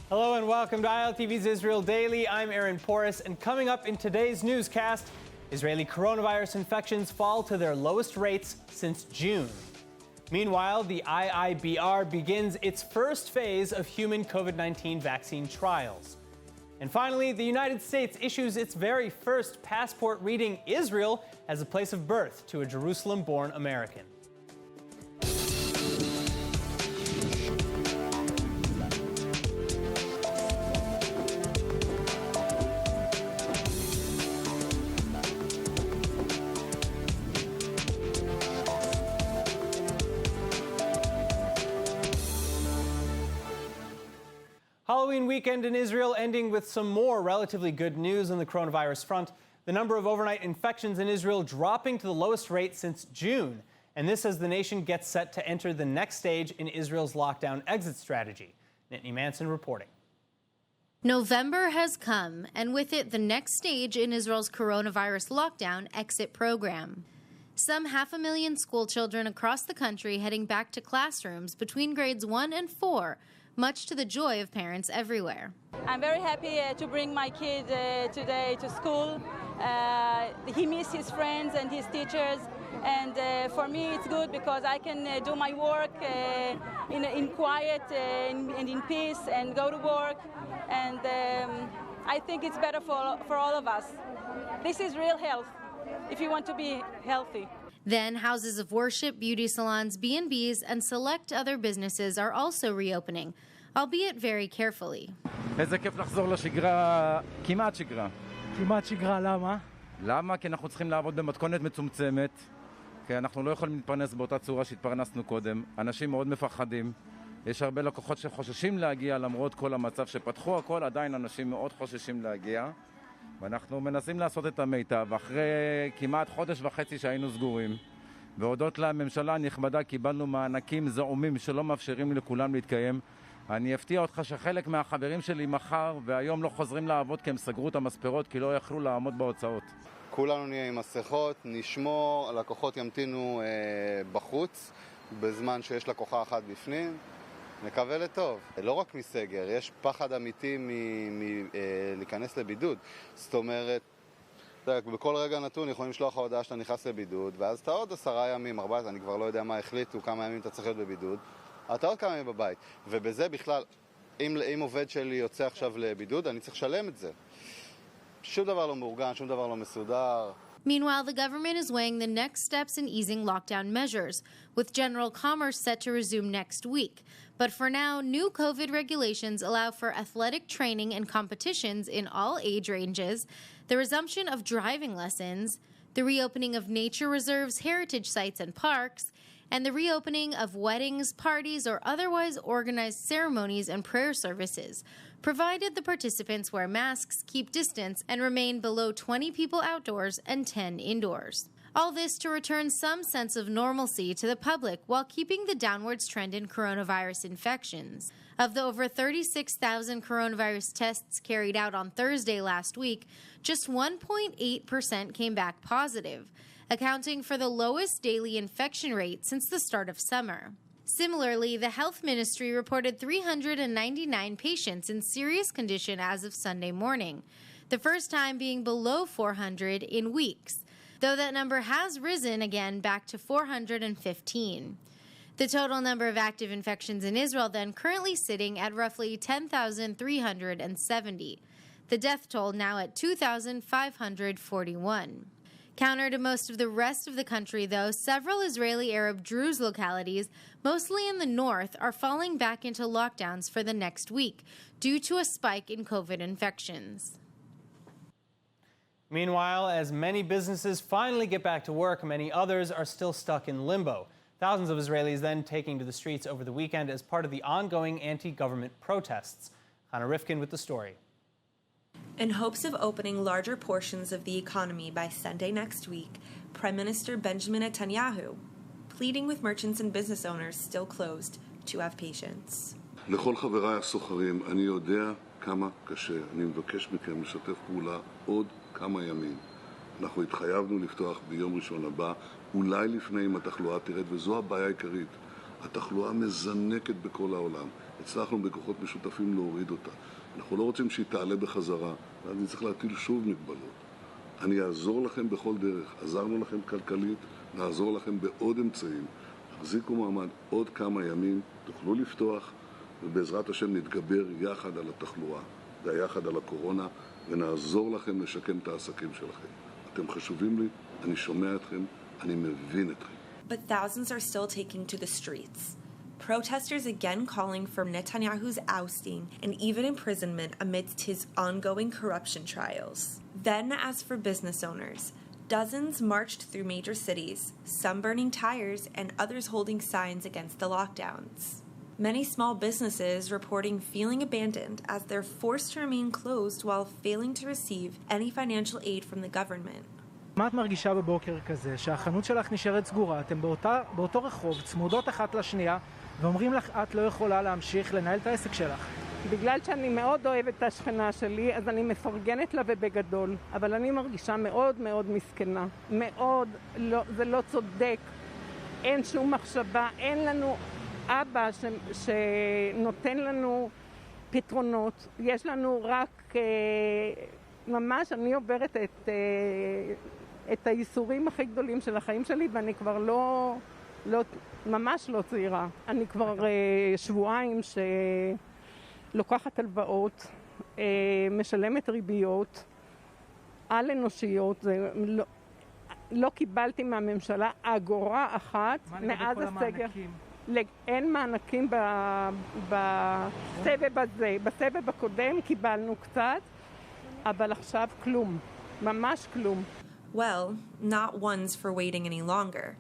Hello and welcome to ILTV's Israel Daily. I'm Aaron Porras, and coming up in today's newscast, Israeli coronavirus infections fall to their lowest rates since June. Meanwhile, the IIBR begins its first phase of human COVID-19 vaccine trials. And finally, the United States issues its very first passport reading Israel as a place of birth to a Jerusalem-born American. Halloween weekend in Israel ending with some more relatively good news on the coronavirus front. The number of overnight infections in Israel dropping to the lowest rate since June. And this as the nation gets set to enter the next stage in Israel's lockdown exit strategy. Nittany Manson reporting. November has come, and with it the next stage in Israel's coronavirus lockdown exit program. Some 500,000 school children across the country heading back to classrooms between grades 1 and 4, much to the joy of parents everywhere. I'm very happy to bring my kid today to school. He misses his friends and his teachers, and for me it's good because I can do my work in quiet and in peace and go to work, and I think it's better for all of us. This is real health, if you want to be healthy. Then houses of worship, beauty salons, B&Bs, and select other businesses are also reopening, albeit very carefully. איזה כיף לחזור לשגרה, כמעט שגרה. כמעט שגרה, למה? למה? כי אנחנו צריכים לעבוד במתכונת מצומצמת, כי אנחנו לא יכולים להתפרנס באותה צורה שהתפרנסנו קודם. אנשים מאוד מפחדים. יש הרבה לקוחות שחוששים להגיע למרות כל המצב שפתחו הכל, עדיין אנשים מאוד חוששים להגיע. ואנחנו מנסים לעשות את המיטב, אחרי כמעט חודש וחצי שהיינו סגורים, והודות לממשלה הנכבדה קיבלנו מענקים זעומים שלא מאפשרים לכולם להתקיים. אני אפתיע אותך שחלק מהחברים שלי מחר והיום לא חוזרים לעבוד כי הם סגרו את המספרות כי לא יכלו לעמוד בהוצאות. כולנו נהיה עם מסכות, נשמור, הלקוחות ימתינו בחוץ בזמן שיש לקוחה אחת בפנים. נקווה לטוב. לא רק מסגר, יש פחד אמיתי להיכנס לבידוד. זאת אומרת, בכל רגע נתון יכולים לשלוח ההודעה שאתה נכנס לבידוד, ואז אתה עוד 10 ימים, 14, אני כבר לא יודע מה החליטו, כמה ימים אתה צריך להיות בבידוד, אתה עוד כמה ימים בבית. ובזה בכלל, אם עובד שלי יוצא עכשיו לבידוד, אני צריך לשלם את זה. שום דבר לא מאורגן, שום דבר לא מסודר. Meanwhile, the government is weighing the next steps in easing lockdown measures, with general commerce set to resume next week. But for now, new COVID regulations allow for athletic training and competitions in all age ranges, the resumption of driving lessons, the reopening of nature reserves, heritage sites, and parks, and the reopening of weddings, parties, or otherwise organized ceremonies and prayer services, provided the participants wear masks, keep distance, and remain below 20 people outdoors and 10 indoors. All this to return some sense of normalcy to the public while keeping the downwards trend in coronavirus infections. Of the over 36,000 coronavirus tests carried out on Thursday last week, just 1.8% came back positive, accounting for the lowest daily infection rate since the start of summer. Similarly, the health ministry reported 399 patients in serious condition as of Sunday morning, the first time being below 400 in weeks, though that number has risen again back to 415. The total number of active infections in Israel then currently sitting at roughly 10,370. The death toll now at 2,541. Counter to most of the rest of the country, though, several Israeli Arab Druze localities, mostly in the north, are falling back into lockdowns for the next week due to a spike in COVID infections. Meanwhile, as many businesses finally get back to work, many others are still stuck in limbo. Thousands of Israelis then taking to the streets over the weekend as part of the ongoing anti-government protests. Hannah Rifkin with the story. In hopes of opening larger portions of the economy by Sunday next week, Prime Minister Benjamin Netanyahu pleading with merchants and business owners still closed to have patience. לכל חבריי הסוחרים, אני יודע כמה קשה. אני מבקש מכם לשתף פעולה עוד כמה ימים. אנחנו התחייבנו לפתוח ביום ראשון הבא, אולי לפני אם התחלואה תרד, וזו הבעיה העיקרית. התחלואה מזנקת בכל העולם. הצלחנו בכוחות משותפים להוריד אותה. אנחנו לא רוצים שהיא תעלה בחזרה, ואז נצטרך להטיל שוב מגבלות. אני אעזור לכם בכל דרך, עזרנו לכם כלכלית, נעזור לכם בעוד אמצעים. תחזיקו מעמד עוד כמה ימים, תוכלו לפתוח, ובעזרת השם נתגבר יחד על התחלואה, ויחד על הקורונה, ונעזור לכם לשקם את העסקים שלכם. אתם חשובים לי, אני שומע אתכם, אני מבין אתכם. But thousands are still taking to the streets. Protesters again calling for Netanyahu's ousting and even imprisonment amidst his ongoing corruption trials. Then, as for business owners, dozens marched through major cities, some burning tires and others holding signs against the lockdowns. Many small businesses reporting feeling abandoned as they're forced to remain closed while failing to receive any financial aid from the government. מה את מרגישה בבוקר כזה, שהחנות שלך נשארת סגורה, אתם באותו רחוב, צמודות אחת לשנייה, ואומרים לך, את לא יכולה להמשיך לנהל את העסק שלך? בגלל שאני מאוד אוהבת את השכנה שלי, אז אני מפרגנת לה ובגדול. אבל אני מרגישה מאוד מאוד מסכנה. מאוד, לא, זה לא צודק. אין שום מחשבה, אין לנו אבא שנותן לנו פתרונות. יש לנו רק, ממש, אני עוברת את הייסורים הכי גדולים של החיים שלי, ואני כבר ממש לא צעירה. אני כבר שבועיים שלוקחת הלוואות, משלמת ריביות על אנושיות. לא קיבלתי מהממשלה אגורה אחת מאז הסגר. אין מענקים בסבב הזה. בסבב הקודם קיבלנו קצת, אבל עכשיו כלום. ממש כלום. Well, not ones for waiting any longer.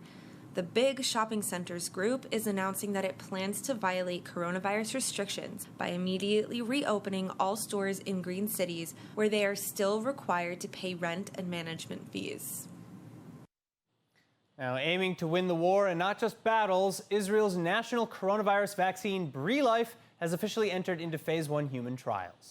The big shopping centers group is announcing that it plans to violate coronavirus restrictions by immediately reopening all stores in green cities where they are still required to pay rent and management fees. Now, aiming to win the war and not just battles, Israel's national coronavirus vaccine, Life, has officially entered into phase 1 human trials.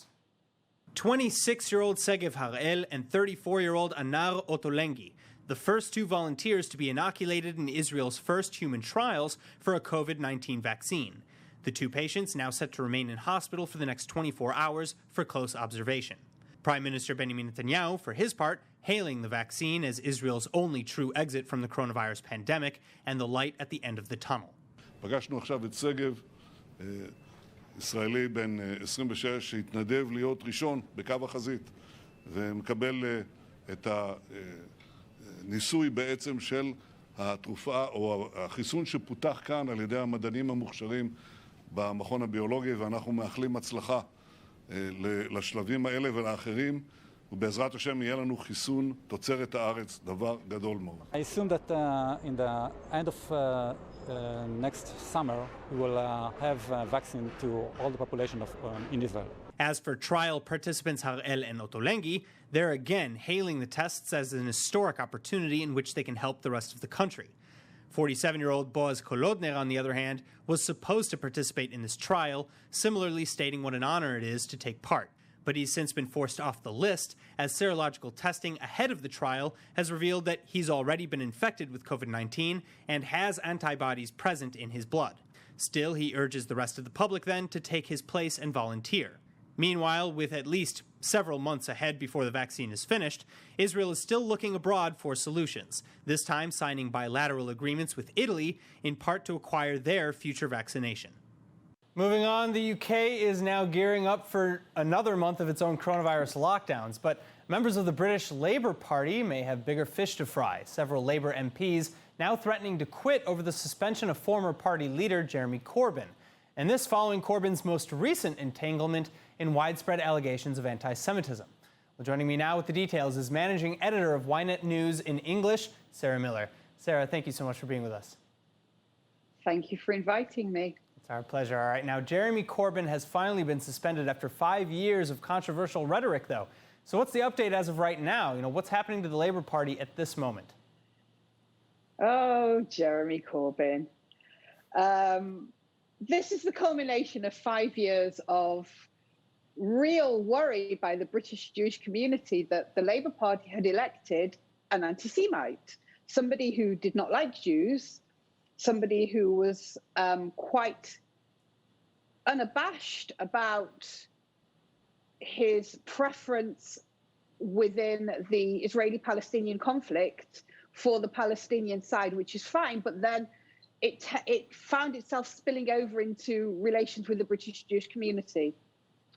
26-year-old Segev Harel and 34-year-old Anar Otolengi, the first two volunteers to be inoculated in Israel's first human trials for a COVID-19 vaccine. The two patients now set to remain in hospital for the next 24 hours for close observation. Prime Minister Benjamin Netanyahu, for his part, hailing the vaccine as Israel's only true exit from the coronavirus pandemic and the light at the end of the tunnel. פגשנו עכשיו את סגב, ישראלי בן 26, שהתנדב להיות ראשון בקו החזית ומקבל את הניסוי בעצם של התרופה או החיסון שפותח כאן על ידי המדענים המוכשרים במכון הביולוגי, ואנחנו מאחלים הצלחה לשלבים האלה ולאחרים, ובעזרת השם יהיה לנו חיסון תוצרת הארץ, דבר גדול מאוד. I assume that in the end of next summer we will have a vaccine to all the population in Israel. As for trial participants Harel and Otolengi, they're again hailing the tests as an historic opportunity in which they can help the rest of the country. 47-year-old Boaz Kolodner, on the other hand, was supposed to participate in this trial, similarly stating what an honor it is to take part. But he's since been forced off the list, as serological testing ahead of the trial has revealed that he's already been infected with COVID-19 and has antibodies present in his blood. Still, he urges the rest of the public then to take his place and volunteer. Meanwhile, with at least several months ahead before the vaccine is finished, Israel is still looking abroad for solutions, this time signing bilateral agreements with Italy, in part to acquire their future vaccination. Moving on, the UK is now gearing up for another month of its own coronavirus lockdowns, but members of the British Labour Party may have bigger fish to fry. Several Labour MPs now threatening to quit over the suspension of former party leader Jeremy Corbyn. And this following Corbyn's most recent entanglement in widespread allegations of anti-Semitism. Well, joining me now with the details is managing editor of Ynet News in English, Sarah Miller. Sarah, thank you so much for being with us. Thank you for inviting me. It's our pleasure. All right, now Jeremy Corbyn has finally been suspended after 5 years of controversial rhetoric, though. So what's the update as of right now? What's happening to the Labour Party at this moment? Oh, Jeremy Corbyn. This is the culmination of 5 years of real worry by the British Jewish community that the Labour Party had elected an anti-Semite, somebody who did not like Jews, somebody who was quite unabashed about his preference within the Israeli-Palestinian conflict for the Palestinian side, which is fine, but then it found itself spilling over into relations with the British Jewish community,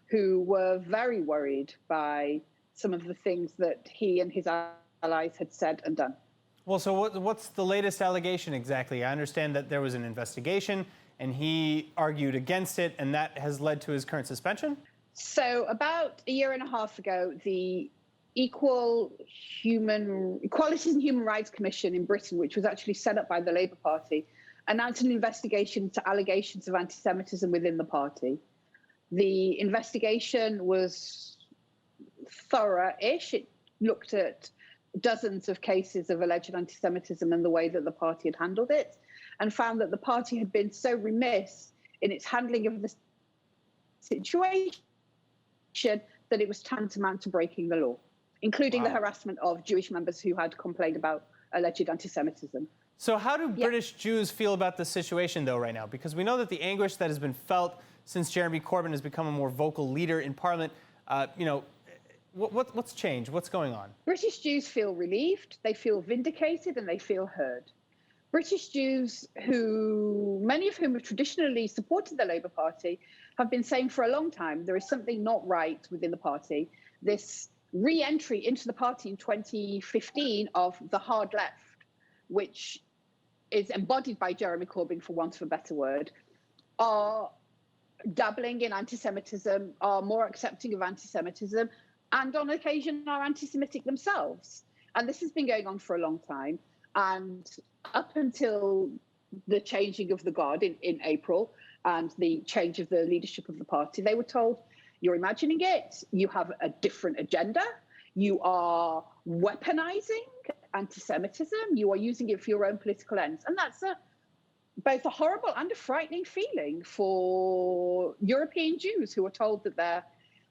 who were very worried by some of the things that he and his allies had said and done. Well, so what's the latest allegation exactly? I understand that there was an investigation and he argued against it, and that has led to his current suspension? So about a year and a half ago, the Equalities and Human Rights Commission in Britain, which was actually set up by the Labour Party, announced an investigation into allegations of anti-Semitism within the party. The investigation was thorough-ish. It looked at dozens of cases of alleged anti-Semitism and the way that the party had handled it, and found that the party had been so remiss in its handling of the situation that it was tantamount to breaking the law, including the harassment of Jewish members who had complained about alleged anti-Semitism. So how do British Jews feel about the situation, though, right now? Because we know that the anguish that has been felt since Jeremy Corbyn has become a more vocal leader in Parliament, what's changed? What's going on? British Jews feel relieved, they feel vindicated, and they feel heard. British Jews, many of whom have traditionally supported the Labour Party, have been saying for a long time there is something not right within the party. This re-entry into the party in 2015 of the hard left, which is embodied by Jeremy Corbyn, for want of a better word, are dabbling in anti-Semitism, are more accepting of anti-Semitism, and on occasion are anti-Semitic themselves. And this has been going on for a long time. And up until the changing of the guard in April and the change of the leadership of the party, they were told, you're imagining it, you have a different agenda, you are weaponizing anti-Semitism, you are using it for your own political ends. And that's both a horrible and a frightening feeling for European Jews who are told that their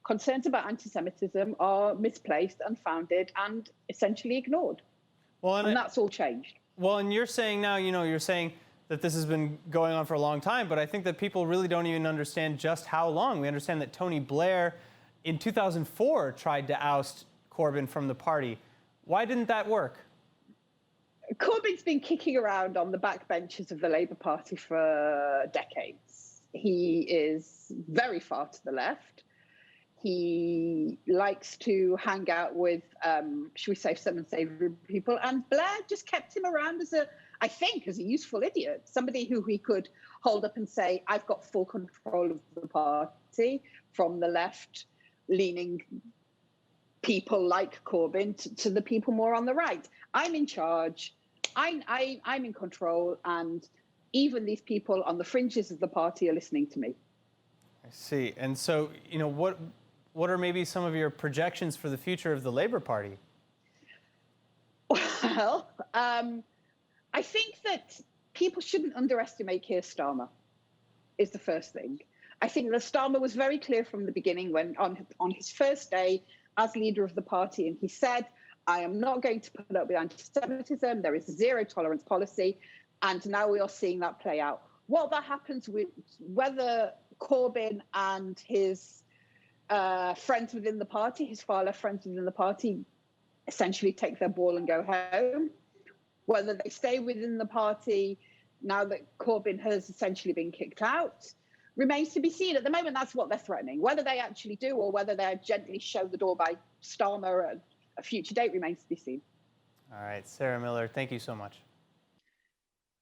concerns about anti-Semitism are misplaced, unfounded, and essentially ignored. Well, and that's all changed. Well, and you're saying now, you're saying that this has been going on for a long time, but I think that people really don't even understand just how long. We understand that Tony Blair in 2004 tried to oust Corbyn from the party. Why didn't that work? Corbyn's been kicking around on the backbenches of the Labour Party for decades. He is very far to the left. He likes to hang out with, should we say, some unsavory people. And Blair just kept him around as a useful idiot, somebody who he could hold up and say, I've got full control of the party, from the left-leaning people like Corbyn to the people more on the right. I'm in charge. I'm in control. And even these people on the fringes of the party are listening to me. I see. And so, what are maybe some of your projections for the future of the Labour Party? Well, I think that people shouldn't underestimate Keir Starmer, is the first thing. I think that Starmer was very clear from the beginning when on his first day as leader of the party, and he said, I am not going to put up with anti-Semitism. There is a zero tolerance policy. And now we are seeing that play out. What that happens with whether Corbyn and his friends within the party, his far left friends within the party, essentially take their ball and go home, whether they stay within the party now that Corbyn has essentially been kicked out, remains to be seen. At the moment, that's what they're threatening. Whether they actually do or whether they're gently shown the door by Starmer at a future date remains to be seen. All right, Sarah Miller, thank you so much.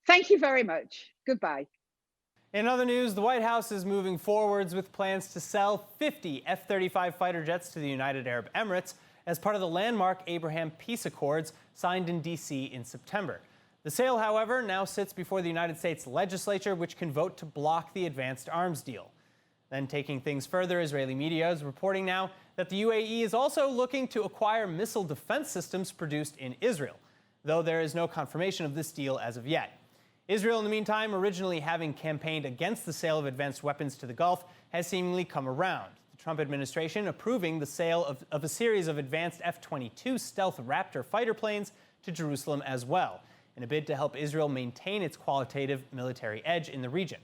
Thank you very much. Goodbye. In other news, the White House is moving forwards with plans to sell 50 F-35 fighter jets to the United Arab Emirates as part of the landmark Abraham Peace Accords signed in D.C. in September. The sale, however, now sits before the United States legislature, which can vote to block the advanced arms deal. Then taking things further, Israeli media is reporting now that the UAE is also looking to acquire missile defense systems produced in Israel, though there is no confirmation of this deal as of yet. Israel, in the meantime, originally having campaigned against the sale of advanced weapons to the Gulf, has seemingly come around. The Trump administration approving the sale of a series of advanced F-22 stealth Raptor fighter planes to Jerusalem as well, in a bid to help Israel maintain its qualitative military edge in the region.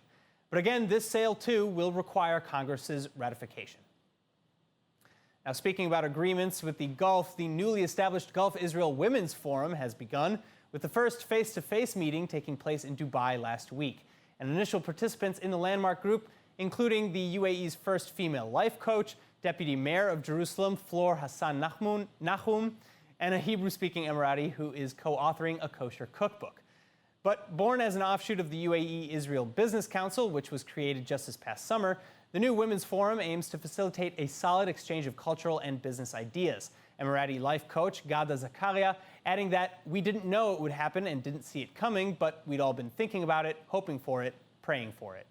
But again, this sale, too, will require Congress's ratification. Now, speaking about agreements with the Gulf, the newly established Gulf-Israel Women's Forum has begun, with the first face-to-face meeting taking place in Dubai last week. And initial participants in the landmark group, including the UAE's first female life coach, Deputy Mayor of Jerusalem, Flor Hassan Nahum, and a Hebrew-speaking Emirati who is co-authoring a kosher cookbook. But born as an offshoot of the UAE-Israel Business Council, which was created just this past summer, the new Women's Forum aims to facilitate a solid exchange of cultural and business ideas. Emirati life coach Gada Zakaria adding that we didn't know it would happen and didn't see it coming, but we'd all been thinking about it, hoping for it, praying for it.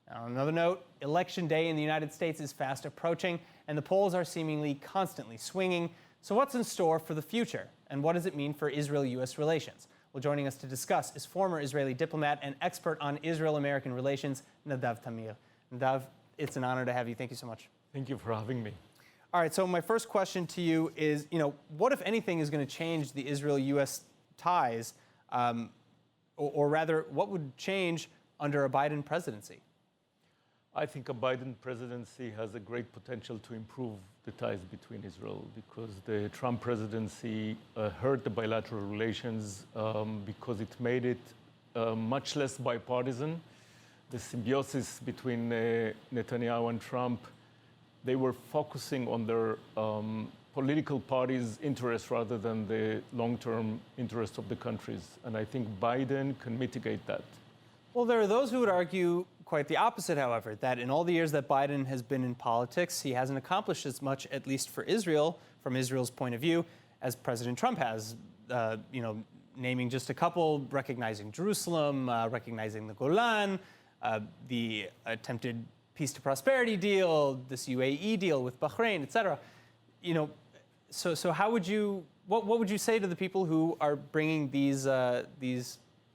Now, on another note, Election Day in the United States is fast approaching, and the polls are seemingly constantly swinging. So what's in store for the future, and what does it mean for Israel-U.S. relations? Well, joining us to discuss is former Israeli diplomat and expert on Israel-American relations, Nadav Tamir. Nadav, it's an honor to have you. Thank you so much. Thank you for having me. All right, so my first question to you is, what, if anything, is going to change the Israel-U.S. ties, or rather, what would change under a Biden presidency? I think a Biden presidency has a great potential to improve the ties between Israel, because the Trump presidency hurt the bilateral relations because it made it much less bipartisan. The symbiosis between Netanyahu and Trump, they were focusing on their political parties' interests rather than the long-term interests of the countries. And I think Biden can mitigate that. Well, there are those who would argue quite the opposite, however, that in all the years that Biden has been in politics, he hasn't accomplished as much, at least for Israel, from Israel's point of view, as President Trump has, naming just a couple, recognizing Jerusalem, recognizing the Golan, the attempted peace to prosperity deal, this UAE deal with Bahrain, etc. So how would you, what would you say to the people who are bringing these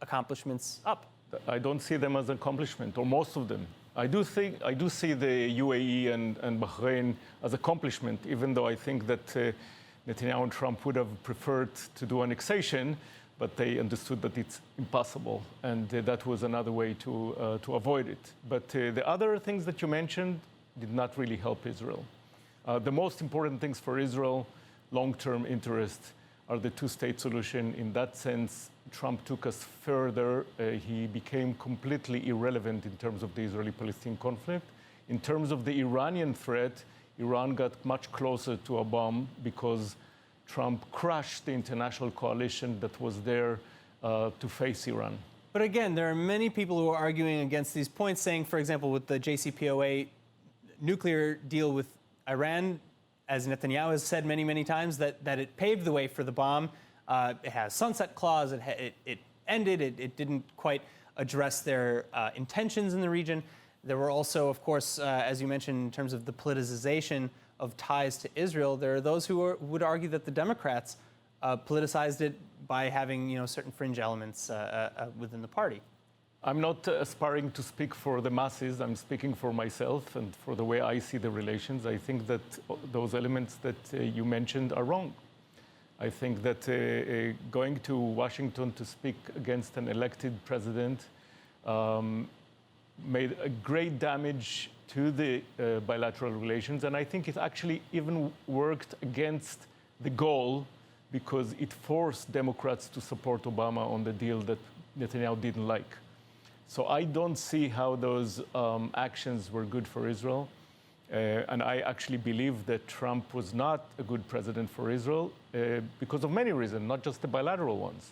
accomplishments up? I don't see them as an accomplishment, or most of them. I do see the UAE and Bahrain as accomplishment, even though I think that Netanyahu and Trump would have preferred to do annexation, but they understood that it's impossible, and that was another way to avoid it. But the other things that you mentioned did not really help Israel. The most important things for Israel, long-term interest, are the two-state solution. In that sense, Trump took us further. He became completely irrelevant in terms of the Israeli-Palestinian conflict. In terms of the Iranian threat, Iran got much closer to a bomb because Trump crushed the international coalition that was there to face Iran. But again, there are many people who are arguing against these points, saying, for example, with the JCPOA nuclear deal with Iran, as Netanyahu has said many, many times, that it paved the way for the bomb. It has sunset clause. It ended. It didn't quite address their intentions in the region. There were also, of course, as you mentioned, in terms of the politicization of ties to Israel, there are those who would argue that the Democrats politicized it by having, certain fringe elements within the party. I'm not aspiring to speak for the masses. I'm speaking for myself and for the way I see the relations. I think that those elements that you mentioned are wrong. I think that going to Washington to speak against an elected president made a great damage to the bilateral relations. And I think it actually even worked against the goal, because it forced Democrats to support Obama on the deal that Netanyahu didn't like. So I don't see how those actions were good for Israel. And I actually believe that Trump was not a good president for Israel because of many reasons, not just the bilateral ones.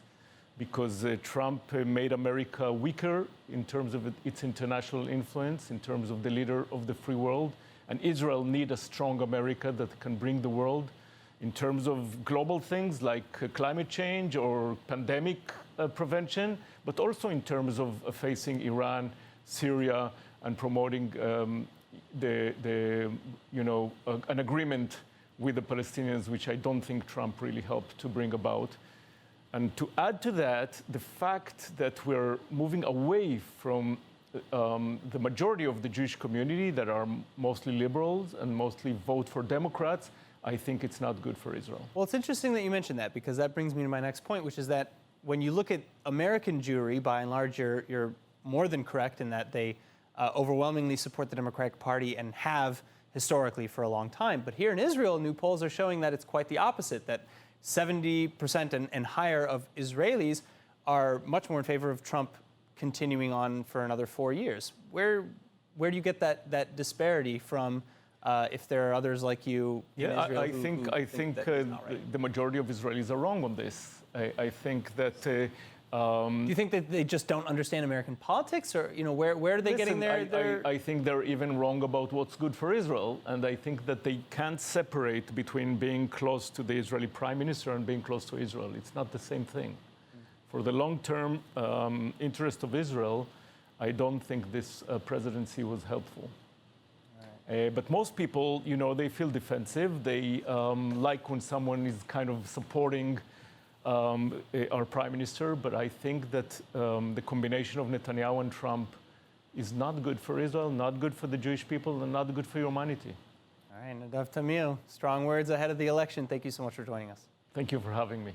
Because Trump made America weaker in terms of its international influence, in terms of the leader of the free world. And Israel needs a strong America that can bring the world in terms of global things like climate change or pandemic prevention, but also in terms of facing Iran, Syria, and promoting an agreement with the Palestinians, which I don't think Trump really helped to bring about. And to add to that, the fact that we're moving away from the majority of the Jewish community that are mostly liberals and mostly vote for Democrats, I think it's not good for Israel. Well, it's interesting that you mentioned that, because that brings me to my next point, which is that when you look at American Jewry, by and large, you're more than correct in that they overwhelmingly support the Democratic Party and have historically for a long time. But here in Israel, new polls are showing that it's quite the opposite, that 70% and higher of Israelis are much more in favor of Trump continuing on for another 4 years. Where do you get that disparity from if there are others like you in Israel I think the majority of Israelis are wrong on this. I think that... do you think that they just don't understand American politics, or where are they getting their? I think they're even wrong about what's good for Israel, and I think that they can't separate between being close to the Israeli prime minister and being close to Israel. It's not the same thing. For the long-term interest of Israel, I don't think this presidency was helpful. But most people, they feel defensive. They like when someone is kind of supporting our prime minister, but I think that the combination of Netanyahu and Trump is not good for Israel, not good for the Jewish people, and not good for humanity. All right, Adav Tamir, strong words ahead of the election. Thank you so much for joining us. Thank you for having me.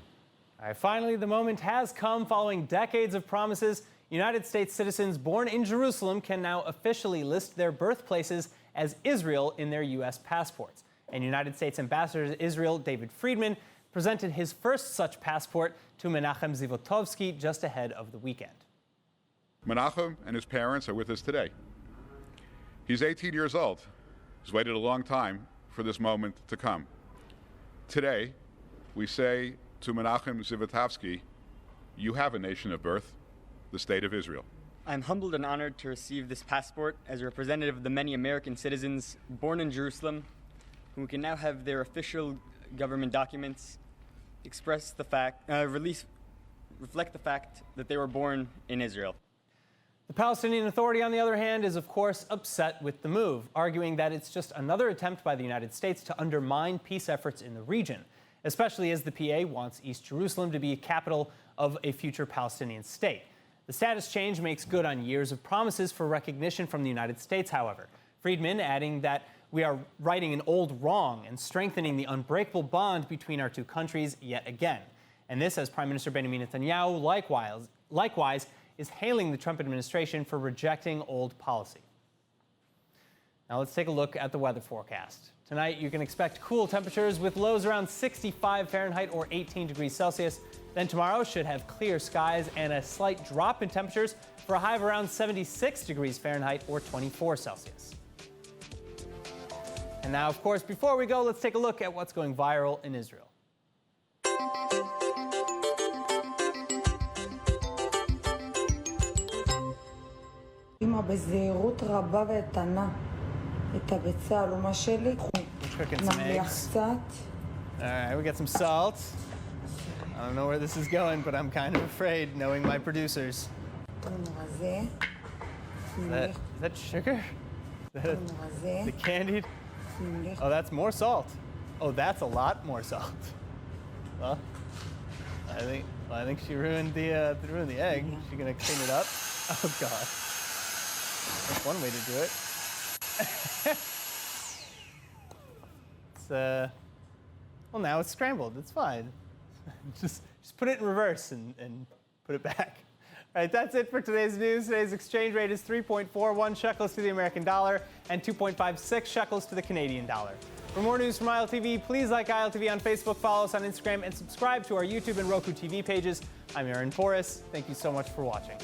All right, finally, the moment has come. Following decades of promises, United States citizens born in Jerusalem can now officially list their birthplaces as Israel in their U.S. passports. And United States Ambassador to Israel, David Friedman, presented his first such passport to Menachem Zivotofsky just ahead of the weekend. Menachem and his parents are with us today. He's 18 years old. He's waited a long time for this moment to come. Today, we say to Menachem Zivotofsky, you have a nation of birth, the state of Israel. I'm humbled and honored to receive this passport as a representative of the many American citizens born in Jerusalem who can now have their official government documents reflect the fact that they were born in Israel. The Palestinian Authority, on the other hand, is of course upset with the move, arguing that it's just another attempt by the United States to undermine peace efforts in the region, especially as the PA wants East Jerusalem to be a capital of a future Palestinian state. The status change makes good on years of promises for recognition from the United States, however. Friedman adding that we are righting an old wrong and strengthening the unbreakable bond between our two countries yet again. And this as Prime Minister Benjamin Netanyahu likewise is hailing the Trump administration for rejecting old policy. Now let's take a look at the weather forecast. Tonight you can expect cool temperatures with lows around 65 Fahrenheit or 18 degrees Celsius. Then tomorrow should have clear skies and a slight drop in temperatures for a high of around 76 degrees Fahrenheit or 24 Celsius. And now, of course, before we go, let's take a look at what's going viral in Israel. בזהירות רבה ואיתנה את הביצה העלומה שלי. נמליח קצת. All right, we got some salt. I don't know where this is going, but I'm kind of afraid, knowing my producers. Is that sugar? The candied? Oh, that's more salt. Oh, that's a lot more salt. Well, I think she ruined the egg. She's gonna clean it up. Oh God. That's one way to do it. Well, now it's scrambled. It's fine. just put it in reverse and put it back. All right, that's it for today's news. Today's exchange rate is 3.41 shekels to the American dollar and 2.56 shekels to the Canadian dollar. For more news from ILTV, please like ILTV on Facebook, follow us on Instagram, and subscribe to our YouTube and Roku TV pages. I'm Aaron Porras. Thank you so much for watching.